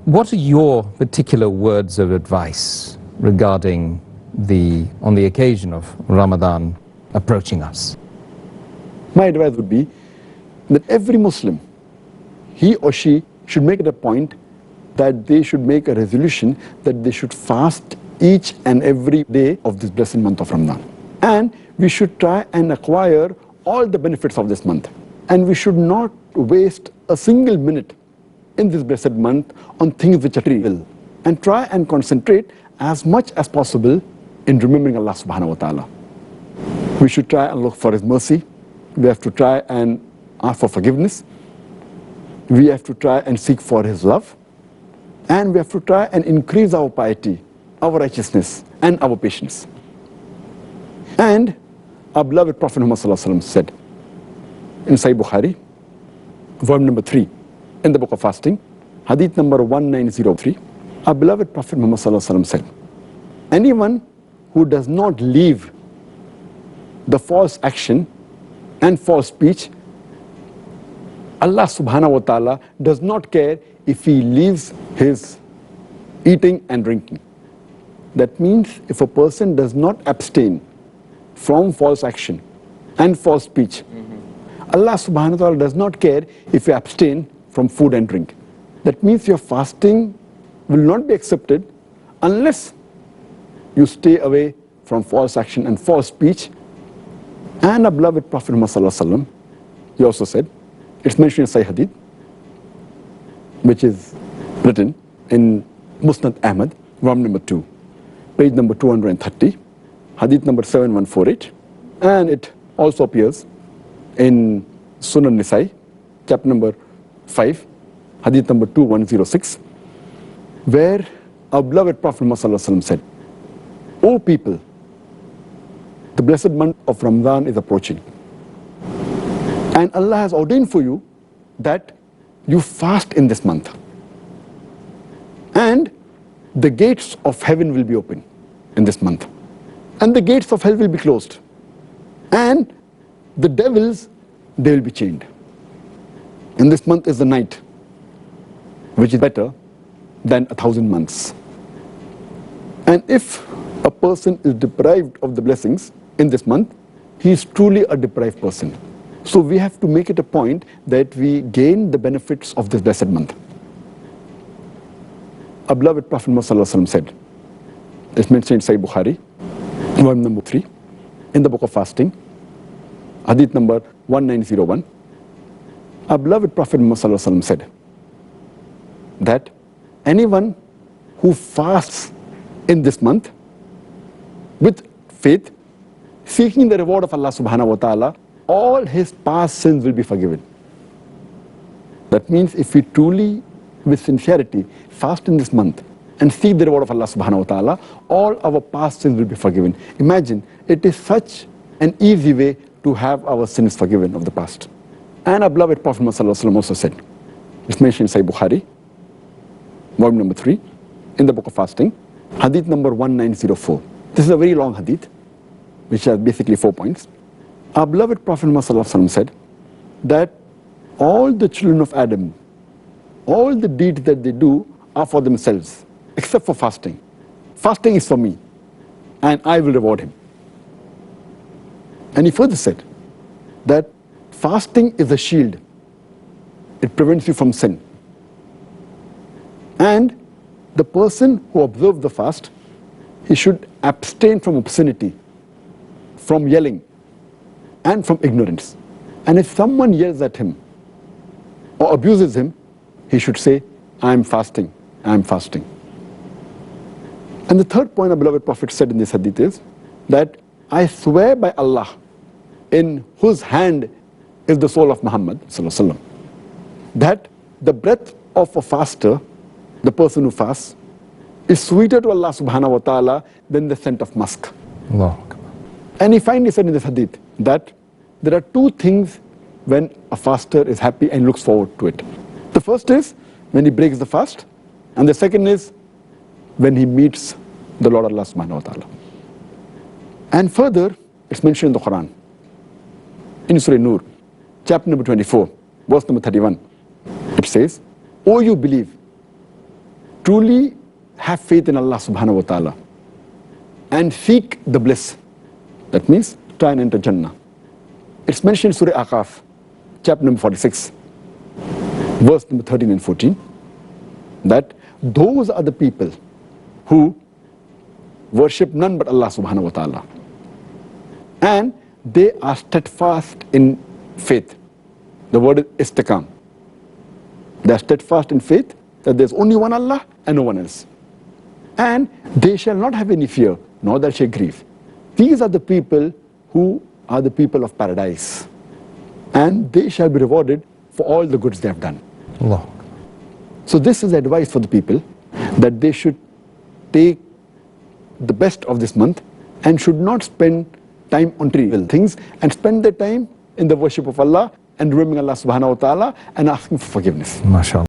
What are your particular words of advice regarding on the occasion of Ramadan approaching us? My advice would be that every Muslim, he or she should make it a point that they should make a resolution that they should fast each and every day of this blessed month of Ramadan. And we should try and acquire all the benefits of this month. And we should not waste a single minute in this blessed month on things which are trivial. And try and concentrate as much as possible in remembering Allah subhanahu wa ta'ala. We should try and look for His mercy. We have to try and ask for forgiveness. We have to try and seek for His love. And we have to try and increase our piety, our righteousness, and our patience. And our beloved Prophet Muhammad said in Sahih Bukhari, volume number 3, in the book of fasting, hadith number 1903, our beloved Prophet Muhammad said, anyone who does not leave the false action and false speech, Allah subhanahu wa ta'ala does not care if he leaves his eating and drinking. That means if a person does not abstain from false action and false speech, Allah subhanahu wa ta'ala does not care if you abstain from food and drink. That means your fasting will not be accepted unless you stay away from false action and false speech. And our beloved Prophet Muhammad, he also said, it's mentioned in Sahih Hadith, which is written in Musnad Ahmad, volume number 2, page number 230, Hadith number 7148, and it also appears in Sunan Nisai, chapter number 5, Hadith number 2106, where our beloved Prophet Muhammad said, O people, the blessed month of Ramadan is approaching. And Allah has ordained for you that you fast in this month. And the gates of heaven will be open in this month. And the gates of hell will be closed. And the devils, they will be chained. And this month is the night, which is better than 1,000 months. And if a person is deprived of the blessings in this month, he is truly a deprived person. So we have to make it a point that we gain the benefits of this blessed month. Our beloved Prophet Muhammad said, it's mentioned in Sahih Bukhari, volume number 3, in the book of fasting, hadith number 1901, our beloved Prophet Muhammad said that anyone who fasts in this month with faith, seeking the reward of Allah subhanahu wa ta'ala, all his past sins will be forgiven. That means if we truly, with sincerity, fast in this month and seek the reward of Allah subhanahu wa ta'ala, all our past sins will be forgiven. Imagine, it is such an easy way to have our sins forgiven of the past. And our beloved Prophet Muhammad also said, it's mentioned in Sahih Bukhari, volume number 3, in the book of fasting, hadith number 1904. This is a very long hadith, which has basically 4 points. Our beloved Prophet Muhammad said that all the children of Adam, all the deeds that they do are for themselves, except for fasting. Fasting is for me, and I will reward him. And he further said that fasting is a shield. It prevents you from sin. And the person who observes the fast, he should abstain from obscenity, from yelling, and from ignorance. And if someone yells at him or abuses him, he should say, I am fasting, I am fasting. And the third point our beloved Prophet said in this hadith is that I swear by Allah, in whose hand is the soul of Muhammad ﷺ, that the breath of a faster, the person who fasts, is sweeter to Allah subhanahu wa ta'ala than the scent of musk. Allah. And he finally said in this hadith that there are 2 things when a faster is happy and looks forward to it. The first is when he breaks the fast, and the second is when he meets the Lord Allah subhanahu wa ta'ala. And further, it's mentioned in the Quran, in Surah Nur, chapter number 24, verse number 31. It says, O you believe, truly have faith in Allah subhanahu wa ta'ala and seek the bliss. That means try and enter Jannah. It's mentioned in Surah Aqaf, chapter number 46, verse number 13 and 14, that those are the people who worship none but Allah subhanahu wa ta'ala. And they are steadfast in faith. The word is istiqam. They are steadfast in faith that there's only one Allah and no one else. And they shall not have any fear, nor that shall grieve. These are the people who are the people of paradise. And they shall be rewarded for all the goods they have done. Allah. So this is advice for the people, that they should take the best of this month and should not spend time on trivial things, and spend their time in the worship of Allah and remembering Allah subhanahu wa ta'ala and asking for forgiveness. MashaAllah.